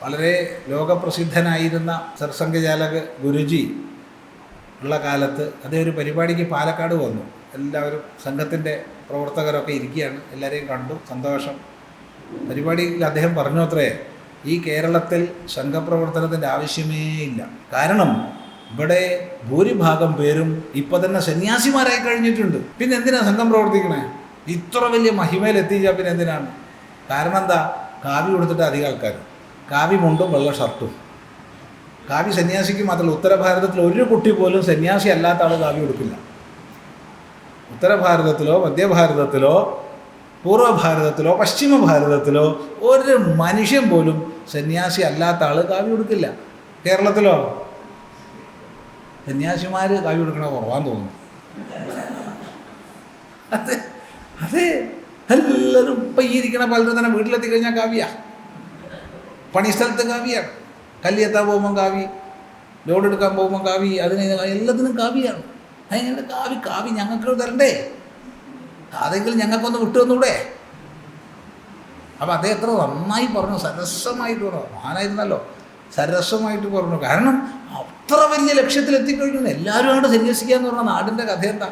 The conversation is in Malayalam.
വളരെ ലോകപ്രസിദ്ധനായിരുന്ന സർസംഘചാലക ഗുരുജി ഉള്ള കാലത്ത് അദ്ദേഹം ഒരു പരിപാടിക്ക് പാലക്കാട് വന്നു. എല്ലാവരും സംഘത്തിൻ്റെ പ്രവർത്തകരൊക്കെ ഇരിക്കുകയാണ്, എല്ലാവരെയും കണ്ടു, സന്തോഷം. പരിപാടിയിൽ അദ്ദേഹം പറഞ്ഞു അത്രേ, ഈ കേരളത്തിൽ സംഘപ്രവർത്തനത്തിൻ്റെ ആവശ്യമേ ഇല്ല. കാരണം ഇവിടെ ഭൂരിഭാഗം പേരും ഇപ്പം തന്നെ സന്യാസിമാരായി കഴിഞ്ഞിട്ടുണ്ട്. പിന്നെ എന്തിനാണ് സംഘം പ്രവർത്തിക്കണേ? ഇത്ര വലിയ മഹിമയിലെത്തിച്ചാൽ പിന്നെ എന്തിനാണ്? കാരണം എന്താ? കാവി കൊടുത്തിട്ട് അധികം ആൾക്കാർ കാവി മുണ്ടും വെള്ള ഷർട്ടും. കാവി സന്യാസിക്ക് മാത്രമല്ല, ഉത്തരഭാരതത്തിൽ ഒരു കുട്ടി പോലും സന്യാസി അല്ലാത്ത ആൾ കാവി കൊടുക്കില്ല. ഉത്തരഭാരതത്തിലോ മധ്യഭാരതത്തിലോ പൂർവ്വഭാരതത്തിലോ പശ്ചിമ ഭാരതത്തിലോ ഒരു മനുഷ്യൻ പോലും സന്യാസി അല്ലാത്ത ആൾ കാവി കൊടുക്കില്ല. കേരളത്തിലോ സന്യാസിമാർ കാവി കൊടുക്കണ കുറവാന്ന് തോന്നുന്നു. അതെ അതെ, എല്ലാവരും ഇപ്പം ഈ ഇരിക്കണ പലരും തന്നെ വീട്ടിലെത്തി കഴിഞ്ഞാൽ കാവ്യാണ്, പണിസ്ഥലത്ത് കാവ്യാണ്, കല്ലിയെത്താൻ പോകുമ്പോൾ കാവി, ലോഡ് എടുക്കാൻ പോകുമ്പോൾ കാവി, അതിന് എല്ലാത്തിനും കാവ്യാണ്. അതിങ്ങനെ കാവി കാവി ഞങ്ങൾക്ക് തരണ്ടേ? അതെങ്കിലും ഞങ്ങൾക്കൊന്ന് വിട്ടു വന്നൂടെ? അപ്പം അദ്ദേഹം എത്ര നന്നായി പറഞ്ഞു, സരസമായിട്ട് പറഞ്ഞു. മഹാനായിരുന്നല്ലോ, സരസമായിട്ട് പറഞ്ഞു. കാരണം അത്ര വലിയ ലക്ഷ്യത്തിലെത്തിക്കഴിഞ്ഞു. എല്ലാവരും അങ്ങോട്ട് സന്യസിക്കുക എന്ന് പറഞ്ഞാൽ നാടിൻ്റെ കഥ എന്താ?